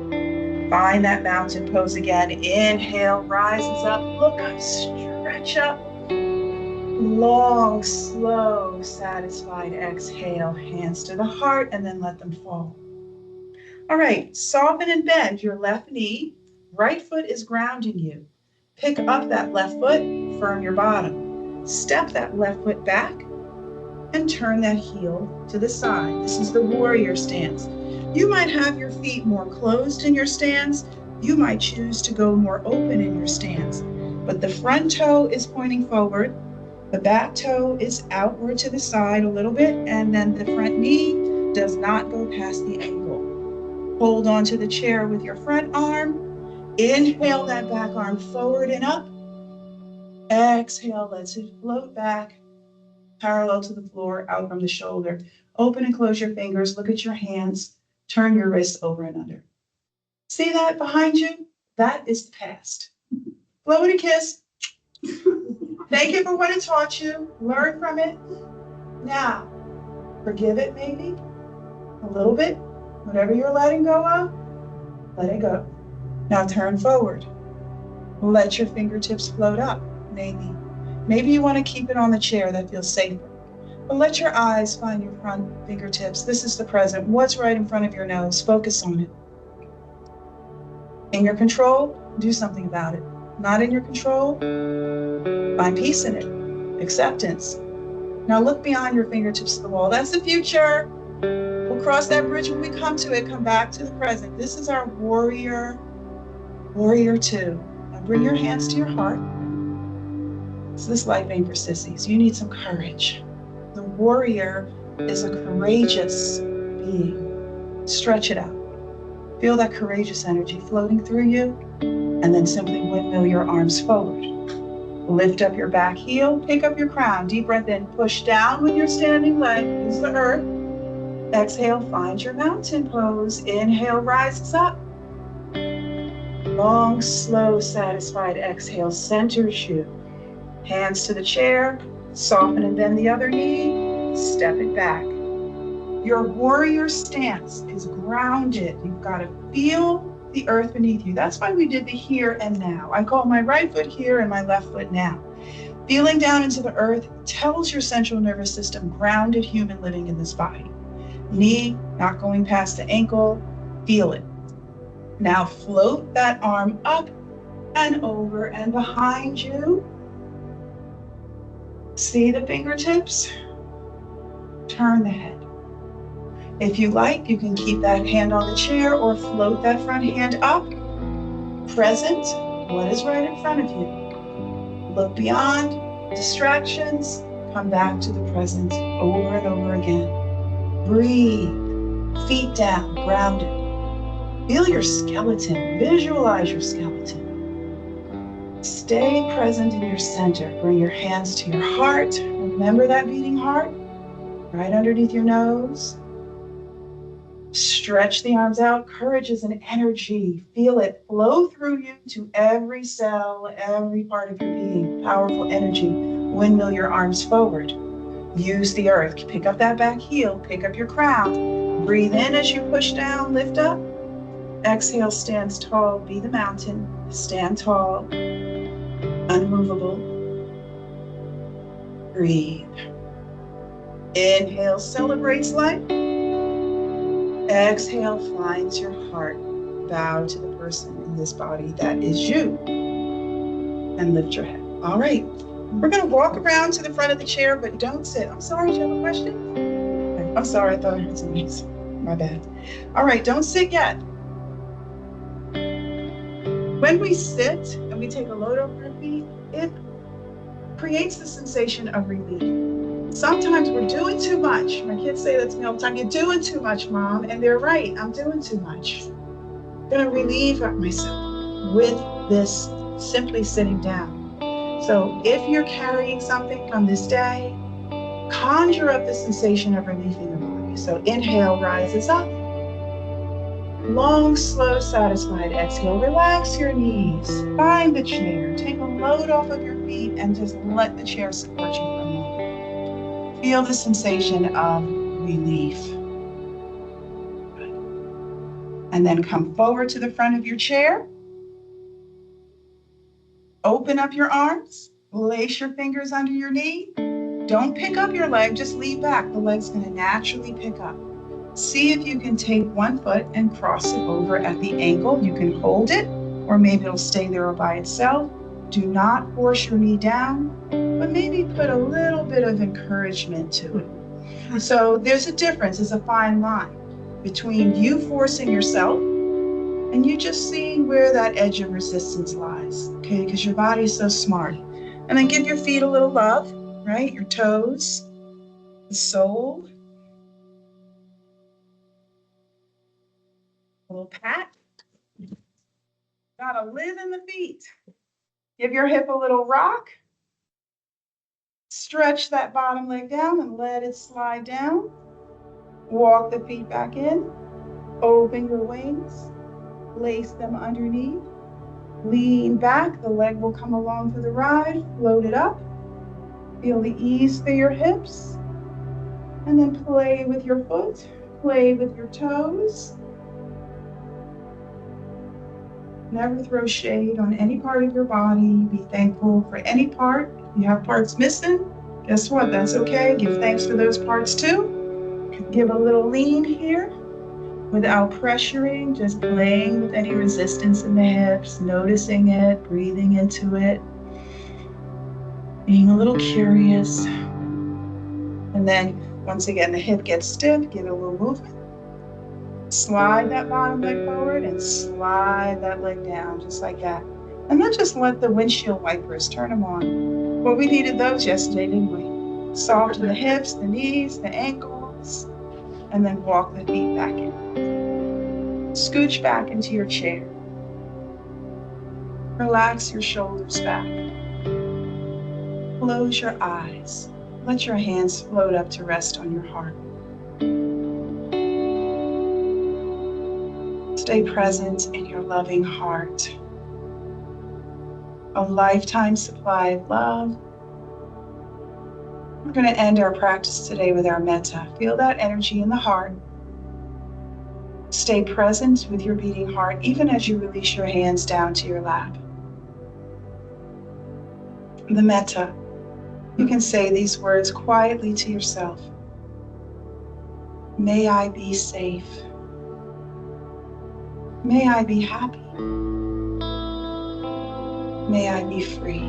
Find that mountain pose again. Inhale, rises up, look up, stretch up. Long, slow, satisfied exhale, hands to the heart, and then let them fall. All right, soften and bend your left knee. Right foot is grounding you. Pick up that left foot, firm your bottom. Step that left foot back and turn that heel to the side. This is the warrior stance. You might have your feet more closed in your stance. You might choose to go more open in your stance. But the front toe is pointing forward. The back toe is outward to the side a little bit. And then the front knee does not go past the ankle. Hold on to the chair with your front arm. Inhale that back arm forward and up. Exhale, let it float back, parallel to the floor, out from the shoulder. Open and close your fingers. Look at your hands. Turn your wrists over and under. See that behind you? That is the past. Blow it a kiss. Thank you for what it taught you. Learn from it. Now, forgive it maybe, a little bit. Whatever you're letting go of, let it go. Now turn forward. Let your fingertips float up, maybe. Maybe you want to keep it on the chair, that feels safer. But let your eyes find your front fingertips. This is the present. What's right in front of your nose? Focus on it. In your control, do something about it. Not in your control, find peace in it. Acceptance. Now look beyond your fingertips to the wall. That's the future. We'll cross that bridge when we come to it. Come back to the present. This is our warrior two. Now bring your hands to your heart. So this life ain't for sissies. You need some courage. The warrior is a courageous being. Stretch it out. Feel that courageous energy floating through you, and then simply windmill your arms forward. Lift up your back heel, pick up your crown. Deep breath in, push down with your standing leg, use the earth. Exhale, find your mountain pose. Inhale, rises up. Long, slow, satisfied exhale centers you. Hands to the chair, soften and bend the other knee, step it back. Your warrior stance is grounded. You've got to feel the earth beneath you. That's why we did the here and now. I call my right foot here and my left foot now. Feeling down into the earth tells your central nervous system, grounded human living in this body. Knee not going past the ankle, feel it. Now float that arm up and over and behind you. See the fingertips? Turn the head. If you like, you can keep that hand on the chair or float that front hand up. Present, what is right in front of you? Look beyond distractions. Come back to the present over and over again. Breathe, feet down, grounded. Feel your skeleton, visualize your skeleton. Stay present in your center. Bring your hands to your heart. Remember that beating heart right underneath your nose. Stretch the arms out. Courage is an energy. Feel it flow through you to every cell, every part of your being. Powerful energy. Windmill your arms forward. Use the earth. Pick up that back heel. Pick up your crown. Breathe in as you push down. Lift up. Exhale, stands tall. Be the mountain. Stand tall. Unmovable. Breathe. Inhale, celebrates life. Exhale, finds your heart. Bow to the person in this body that is you. And lift your head. All right. We're going to walk around to the front of the chair, but don't sit. I'm sorry, do you have a question? I'm sorry, I thought I heard some noise. My bad. All right, don't sit yet. When we sit and we take a load over our feet, it creates the sensation of relief. Sometimes we're doing too much. My kids say that to me all the time. You're doing too much, Mom. And they're right. I'm doing too much. I'm going to relieve myself with this simply sitting down. So if you're carrying something from this day, conjure up the sensation of relief in your body. So inhale, rises up. Long, slow, satisfied exhale. Relax your knees. Find the chair. Take a load off of your feet and just let the chair support you for a moment. Feel the sensation of relief. And then come forward to the front of your chair. Open up your arms. Place your fingers under your knee. Don't pick up your leg, just lean back. The leg's going to naturally pick up. See if you can take one foot and cross it over at the ankle. You can hold it, or maybe it'll stay there all by itself. Do not force your knee down, but maybe put a little bit of encouragement to it. So there's a difference, there's a fine line between you forcing yourself and you just seeing where that edge of resistance lies, okay? Because your body is so smart. And then give your feet a little love, right? Your toes, the sole. A little pat. Gotta live in the feet. Give your hip a little rock. Stretch that bottom leg down and let it slide down. Walk the feet back in. Open your wings. Place them underneath. Lean back. The leg will come along for the ride. Float it up. Feel the ease through your hips. And then play with your foot. Play with your toes. Never throw shade on any part of your body. Be thankful for any part. If you have parts missing, guess what? That's okay. Give thanks for those parts too. Give a little lean here without pressuring, just playing with any resistance in the hips, noticing it, breathing into it, being a little curious. And then once again, the hip gets stiff, give it a little movement. Slide that bottom leg forward and slide that leg down, just like that. And then just let the windshield wipers, turn them on. Well, we needed those yesterday, didn't we? Soften the hips, the knees, the ankles, and then walk the feet back in. Scooch back into your chair. Relax your shoulders back. Close your eyes. Let your hands float up to rest on your heart. Stay present in your loving heart. A lifetime supply of love. We're going to end our practice today with our metta. Feel that energy in the heart. Stay present with your beating heart, even as you release your hands down to your lap. The metta. You can say these words quietly to yourself. May I be safe. May I be happy. May I be free.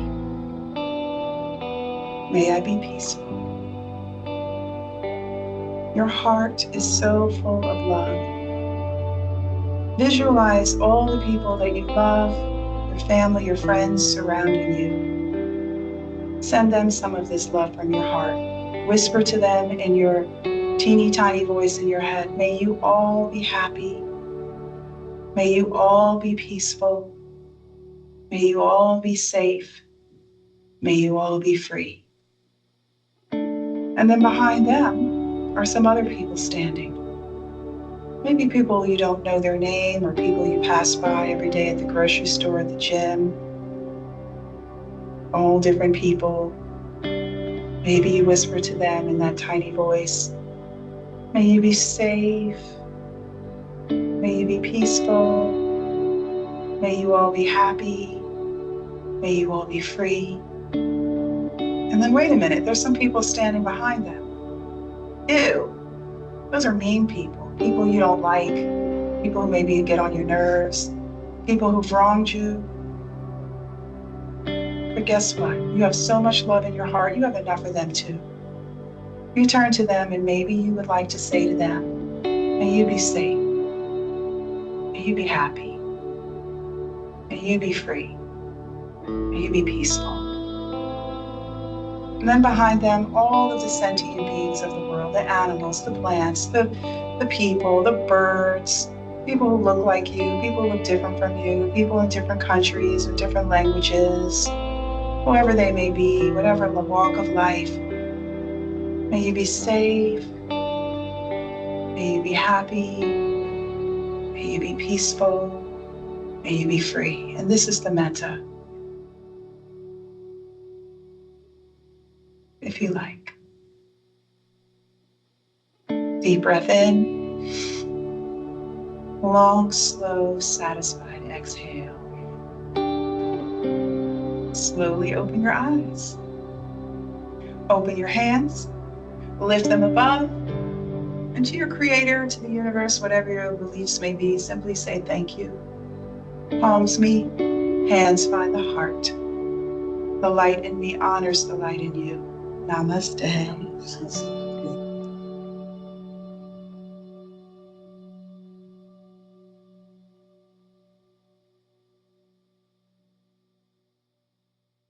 May I be peaceful. Your heart is so full of love. Visualize all the people that you love, your family, your friends surrounding you. Send them some of this love from your heart. Whisper to them in your teeny tiny voice in your head, may you all be happy. May you all be peaceful. May you all be safe. May you all be free. And then behind them are some other people standing. Maybe people you don't know their name, or people you pass by every day at the grocery store, at the gym. All different people. Maybe you whisper to them in that tiny voice, may you be safe. May you be peaceful. May you all be happy. May you all be free. And then wait a minute, there's some people standing behind them. Ew, those are mean people. People you don't like. People who maybe get on your nerves. People who've wronged you. But guess what? You have so much love in your heart, you have enough of them too. You turn to them and maybe you would like to say to them, may you be safe. May you be happy. May you be free. May you be peaceful. And then behind them, all of the sentient beings of the world, the animals, the plants, the people, the birds, people who look like you, people who look different from you, people in different countries with different languages, whoever they may be, whatever the walk of life. May you be safe. May you be happy. May you be peaceful. May you be free. And this is the metta, if you like. Deep breath in. Long, slow, satisfied exhale. Slowly open your eyes. Open your hands. Lift them above. And to your creator, to the universe, whatever your beliefs may be, simply say thank you. Palms meet, hands find the heart. The light in me honors the light in you. Namaste.